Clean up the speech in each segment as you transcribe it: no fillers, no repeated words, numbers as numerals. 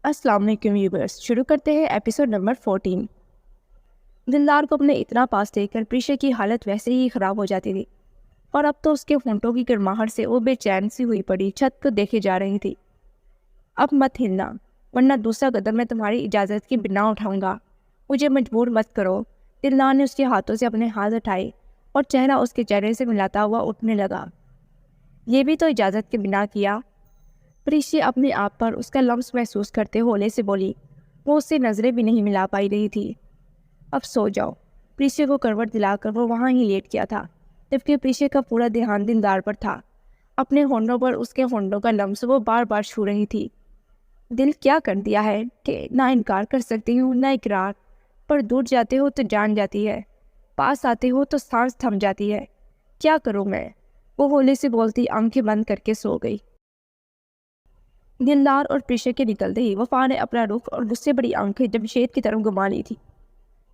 السلام علیکم ویورز، شروع کرتے ہیں ایپیسوڈ نمبر 14۔ دلدار کو اپنے اتنا پاس دیکھ کر پریشا کی حالت ویسے ہی خراب ہو جاتی تھی، اور اب تو اس کے ہونٹوں کی گرماہٹ سے وہ بے چین سی ہوئی پڑی چھت کو دیکھے جا رہی تھی۔ اب مت ہلنا، ورنہ دوسرا قدم میں تمہاری اجازت کی بنا اٹھاؤں گا، مجھے مجبور مت کرو۔ دلدار نے اس کے ہاتھوں سے اپنے ہاتھ اٹھائے اور چہرہ اس کے چہرے سے ملاتا ہوا اٹھنے لگا۔ یہ بھی تو اجازت کے بنا کیا؟ پریشا اپنے آپ پر اس کا لمس محسوس کرتے ہولے سے بولی۔ وہ اس سے نظریں بھی نہیں ملا پائی رہی تھی۔ اب سو جاؤ۔ پریشا کو کروٹ دلا کر وہ وہاں ہی لیٹ گیا تھا، جبکہ پریشا کا پورا دھیان دلدار پر تھا۔ اپنے ہونٹوں پر اس کے ہونٹوں کا لمس وہ بار بار چھو رہی تھی۔ دل کیا کر دیا ہے کہ نہ انکار کر سکتی ہوں نہ اقرار، پر دور جاتے ہو تو جان جاتی ہے، پاس آتے ہو تو سانس تھم جاتی ہے۔ کیا کروں میں؟ وہ ہولے سے بولتی آنکھیں بند کر کے سو گئی۔ دلدار اور پریشا کے نکلتے ہی وفا نے اپنا رخ اور غصے بڑی آنکھیں جمشید کی طرف گھما لی تھی۔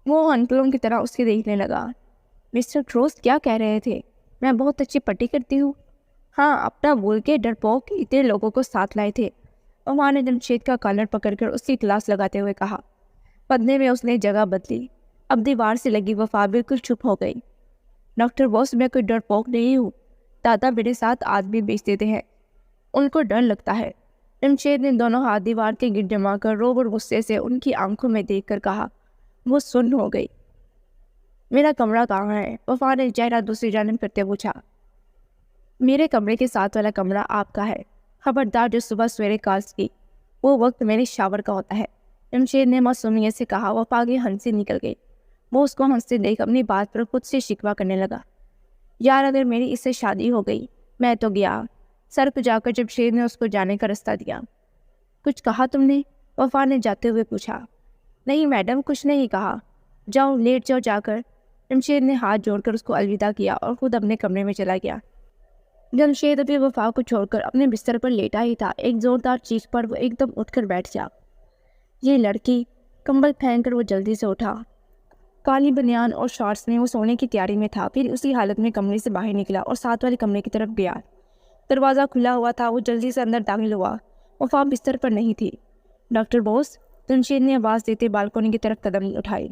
وہ انکلوں کی طرح اس کے دیکھنے لگا۔ مسٹر کروس کیا کہہ رہے تھے؟ میں بہت اچھی پٹی کرتی ہوں۔ ہاں، اپنا بول کے ڈرپوک اتنے لوگوں کو ساتھ لائے تھے۔ وفا نے جمشید کا کالر پکڑ کر اس کی کلاس لگاتے ہوئے کہا۔ پدنے میں اس نے جگہ بدلی۔ اب دیوار سے لگی وفا بالکل چپ ہو گئی۔ ڈاکٹر بوس، میں کوئی ڈرپوک نہیں ہوں۔ دادا میرے ساتھ آدمی بیچ دیتے ہیں، ان کو ڈر لگتا ہے۔ جمشید نے دونوں ہاتھ دیوار کے گرد جما کر روب اور غصے سے ان کی آنکھوں میں دیکھ کر کہا۔ وہ سن ہو گئی۔ میرا کمرہ کہاں ہے؟ وفا نے چہرہ دوسری جانب کرتے پوچھا۔ میرے کمرے کے ساتھ والا کمرہ آپ کا ہے۔ خبردار جو صبح سویرے کالس کی، وہ وقت میرے شاور کا ہوتا ہے، جمشید نے معصومیت سے کہا۔ وفا کی ہنسی نکل گئی۔ وہ اس کو ہنستے دیکھ اپنی بات پر خود سے شکوہ کرنے لگا۔ یار، اگر میری اس سے شادی ہو گئی میں تو گیا۔ سر پہ جا کر جمشید نے اس کو جانے کا رستہ دیا۔ کچھ کہا تم نے؟ وفا نے جاتے ہوئے پوچھا۔ نہیں میڈم، کچھ نہیں کہا۔ جاؤ لیٹ جاؤ جا کر۔ جمشید نے ہاتھ جوڑ کر اس کو الوداع کیا اور خود اپنے کمرے میں چلا گیا۔ جمشید ابھی وفا کو چھوڑ کر اپنے بستر پر لیٹا ہی تھا، ایک زوردار چیخ پر وہ ایک دم اٹھ کر بیٹھ گیا۔ یہ لڑکی! کمبل پھینک کر وہ جلدی سے اٹھا۔ کالی بنیان اور شارٹس میں وہ سونے کی تیاری میں تھا، پھر اسی حالت میں کمرے سے باہر نکلا اور ساتھ والے کمرے کی طرف گیا۔ دروازہ کھلا ہوا تھا، وہ جلدی سے اندر داخل ہوا۔ وفا بستر پر نہیں تھی۔ ڈاکٹر بوس، جمشید نے آواز دیتے بالکونی کی طرف قدم اٹھائی۔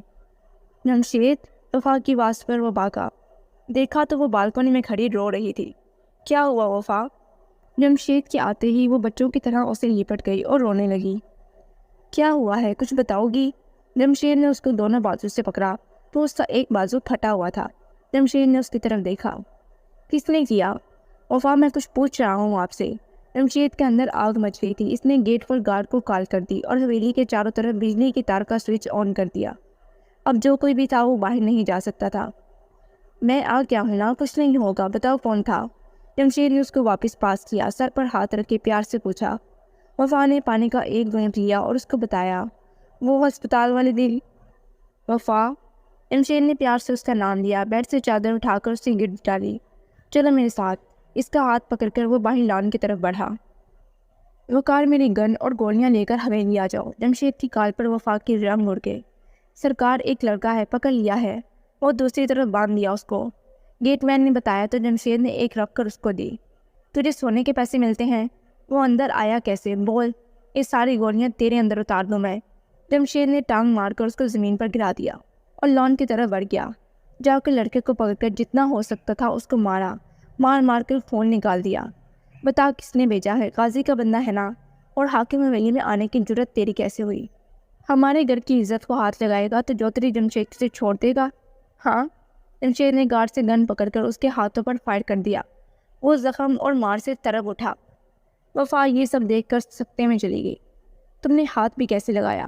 جمشید! وفا کی آواز پر وہ بھاگا۔ دیکھا تو وہ بالکونی میں کھڑی رو رہی تھی۔ کیا ہوا وفا؟ جمشید کے آتے ہی وہ بچوں کی طرح اسے لپٹ گئی اور رونے لگی۔ کیا ہوا ہے؟ کچھ بتاؤ گی؟ جمشید نے اس کو دونوں بازو سے پکڑا تو اس کا ایک بازو پھٹا ہوا تھا۔ جمشید نے اس کی طرف دیکھا۔ کس نے کیا؟ وفا، میں کچھ پوچھ رہا ہوں آپ سے۔ جمشید کے اندر آگ مچ گئی تھی۔ اس نے گیٹ پر گارڈ کو کال کر دی اور حویلی کے چاروں طرف بجلی کی تار کا سوئچ آن کر دیا۔ اب جو کوئی بھی تھا وہ باہر نہیں جا سکتا تھا۔ میں آ گیا ہوں نا، کچھ نہیں ہوگا، بتاؤ کون تھا؟ جمشید نے اس کو واپس پاس کیا، سر پر ہاتھ رکھ کے پیار سے پوچھا۔ وفا نے پانی کا ایک گھونٹ لیا اور اس کو بتایا۔ وہ ہسپتال والے دن۔ وفا! جمشید نے پیار سے اس کا نام لیا، بیڈ سے چادر اٹھا کر اس کی گرد ڈالی۔ چلو میرے ساتھ۔ اس کا ہاتھ پکڑ کر وہ باہر لان کی طرف بڑھا۔ وقار، میری گن اور گولیاں لے کر حویلی آ جاؤ۔ جمشید کی کال پر وفا کی رنگ اڑ گئے۔ سرکار، ایک لڑکا ہے، پکڑ لیا ہے۔ وہ دوسری طرف باندھ دیا اس کو۔ گیٹ مین نے بتایا تو جمشید نے ایک رکھ کر اس کو دی۔ تجھے سونے کے پیسے ملتے ہیں؟ وہ اندر آیا کیسے؟ بول، یہ ساری گولیاں تیرے اندر اتار دوں میں۔ جمشید نے ٹانگ مار کر اس کو زمین پر گرا دیا اور لان کی طرف بڑھ گیا۔ جا کر لڑکے کو پکڑ کر جتنا ہو سکتا تھا اس کو مارا، مار کر خون نکال دیا۔ بتا کس نے بھیجا ہے؟ غازی کا بندہ ہے نا؟ اور حاکم حویلی میں آنے کی جرت تیری کیسے ہوئی؟ ہمارے گھر کی عزت کو ہاتھ لگائے گا تو جوتری جمشید سے چھوڑ دے گا؟ ہاں؟ جمشید نے گارڈ سے گن پکڑ کر اس کے ہاتھوں پر فائر کر دیا۔ وہ زخم اور مار سے تڑپ اٹھا۔ وفا یہ سب دیکھ کر سکتے میں چلی گئی۔ تم نے ہاتھ بھی کیسے لگایا؟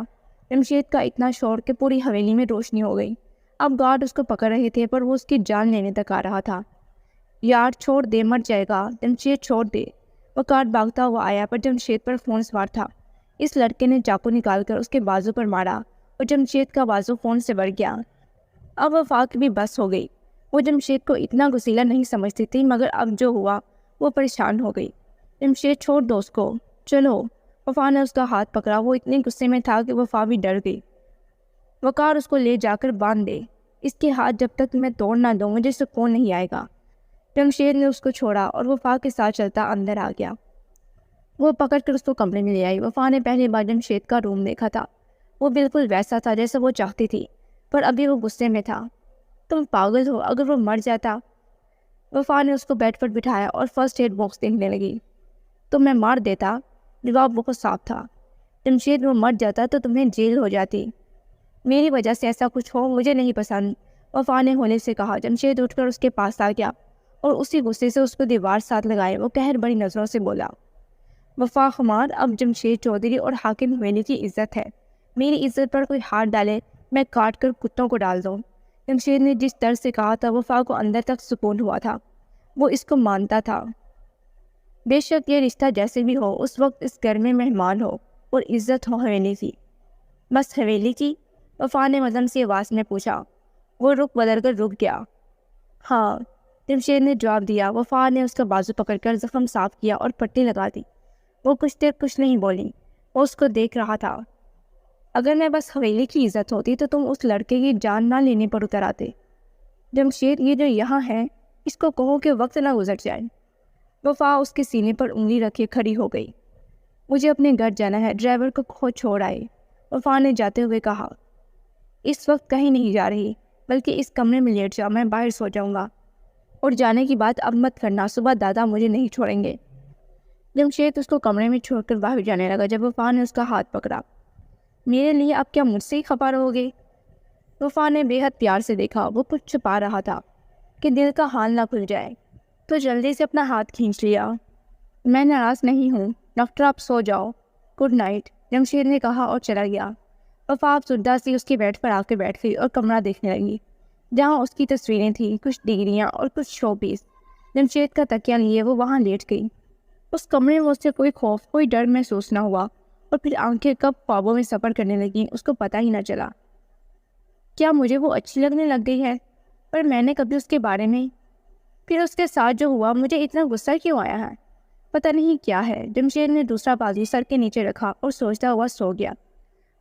جمشید کا اتنا شور کہ پوری حویلی میں روشنی ہو گئی۔ اب گارڈ اس کو پکڑ رہے تھے پر وہ اس کی جان لینے تک آ رہا تھا۔ یار چھوڑ دے، مر جائے گا۔ جمشید چھوڑ دے۔ وقار بھاگتا ہوا آیا پر جمشید پر فون سوار تھا۔ اس لڑکے نے چاقو نکال کر اس کے بازو پر مارا اور جمشید کا بازو فون سے بڑھ گیا۔ اب وفا کی بھی بس ہو گئی۔ وہ جمشید کو اتنا غسیلا نہیں سمجھتی تھی، مگر اب جو ہوا وہ پریشان ہو گئی۔ جمشید چھوڑ دو اس کو، چلو۔ وفا نے اس کا ہاتھ پکڑا۔ وہ اتنے غصے میں تھا کہ وفا بھی ڈر گئی۔ وقار، اس کو لے جا کر باندھ دے۔ اس کے ہاتھ جب تک میں توڑ نہ دوں مجھے سکون نہیں آئے گا۔ جمشید نے اس کو چھوڑا اور وفا کے ساتھ چلتا اندر آ گیا۔ وہ پکڑ کر اس کو کمرے میں لے آئی۔ وفا نے پہلی بار جمشید کا روم دیکھا تھا، وہ بالکل ویسا تھا جیسا وہ چاہتی تھی، پر ابھی وہ غصے میں تھا۔ تم پاگل ہو، اگر وہ مر جاتا۔ وفا نے اس کو بیڈ پر بٹھایا اور فرسٹ ایڈ باکس دیکھنے لگی۔ تو میں مار دیتا؟ جواب بہت صاف تھا۔ جمشید وہ مر جاتا تو تمہیں جیل ہو جاتی۔ میری وجہ سے ایسا کچھ ہو مجھے نہیں پسند، وفا نے ہونے سے کہا۔ جمشید اٹھ کر اس کے پاس آ گیا اور اسی غصے سے اس کو دیوار ساتھ لگائے وہ قہر بڑی نظروں سے بولا، وفا خمار، اب جمشید چودھری اور حاکم حویلی کی عزت ہے، میری عزت پر کوئی ہاتھ ڈالے میں کاٹ کر کتوں کو ڈال دوں۔ جمشید نے جس طرح سے کہا تھا وفا کو اندر تک سکون ہوا تھا، وہ اس کو مانتا تھا۔ بے شک یہ رشتہ جیسے بھی ہو اس وقت اس گھر میں مہمان ہو اور عزت ہو حویلی کی۔ بس حویلی کی؟ وفا نے مزم سی آواز میں پوچھا۔ وہ رخ بدل کر رک گیا۔ ہاں، جمشید نے جواب دیا۔ وفا نے اس کا بازو پکڑ کر زخم صاف کیا اور پٹی لگا دی۔ وہ کچھ دیر کچھ نہیں بولی، وہ اس کو دیکھ رہا تھا۔ اگر میں بس حویلی کی عزت ہوتی تو تم اس لڑکے کی جان نہ لینے پر اتر آتے۔ جمشید یہ جو یہاں ہے اس کو کہو کہ وقت نہ گزر جائے۔ وفا اس کے سینے پر انگلی رکھے کھڑی ہو گئی۔ مجھے اپنے گھر جانا ہے، ڈرائیور کو خود چھوڑ آئے، وفا نے جاتے ہوئے کہا۔ اس وقت کہیں نہیں جا رہی، بلکہ اس کمرے میں لیٹ جاؤ، میں باہر سو جاؤں گا، اور جانے کی بات اب مت کرنا، صبح دادا مجھے نہیں چھوڑیں گے۔ جمشید اس کو کمرے میں چھوڑ کر باہر جانے لگا جب وفا نے اس کا ہاتھ پکڑا۔ میرے لیے اب کیا مجھ سے ہی خفا رہو گے؟ وفا نے بے حد پیار سے دیکھا، وہ کچھ چھپا رہا تھا کہ دل کا حال نہ کھل جائے، تو جلدی سے اپنا ہاتھ کھینچ لیا۔ میں ناراض نہیں ہوں ڈاکٹر، آپ سو جاؤ، گڈ نائٹ، جمشید نے کہا اور چلا گیا۔ وفا افسردہ سی اس کے بیڈ پر آ کے بیٹھ گئی اور کمرہ دیکھنے لگی، جہاں اس کی تصویریں تھیں، کچھ ڈگریاں اور کچھ شو پیس۔ جمشید کا تکیہ لیے وہ وہاں لیٹ گئی۔ اس کمرے میں اس سے کوئی خوف، کوئی ڈر محسوس نہ ہوا، اور پھر آنکھیں کب خوابوں میں سفر کرنے لگیں اس کو پتہ ہی نہ چلا۔ کیا مجھے وہ اچھی لگنے لگ گئی ہے؟ پر میں نے کبھی اس کے بارے میں، پھر اس کے ساتھ جو ہوا مجھے اتنا غصہ کیوں آیا ہے؟ پتہ نہیں کیا ہے۔ جمشید نے دوسرا بازو سر کے نیچے رکھا اور سوچتا ہوا سو گیا۔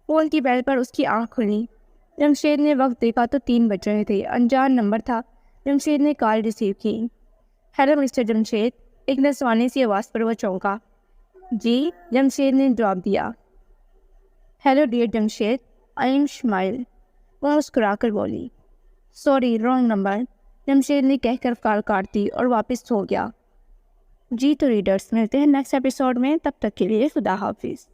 فون کی بیل پر اس کی آنکھ کھلی۔ جمشید نے وقت دیکھا تو 3 بج رہے تھے، انجان نمبر تھا۔ جمشید نے کال ریسیو کی۔ ہیلو مسٹر جمشید، ایک نسوانی سی آواز پر وہ چونکا۔ جی، جمشید نے جواب دیا۔ Hello dear Jamshed, I am Shamail, وہ مسکرا کر بولی۔ سوری، رانگ نمبر، جمشید نے کہہ کر کال کاٹ دی اور واپس سو گیا۔ جی تو ریڈرز، ملتے ہیں نیکسٹ ایپیسوڈ میں، تب تک کے لیے خدا حافظ۔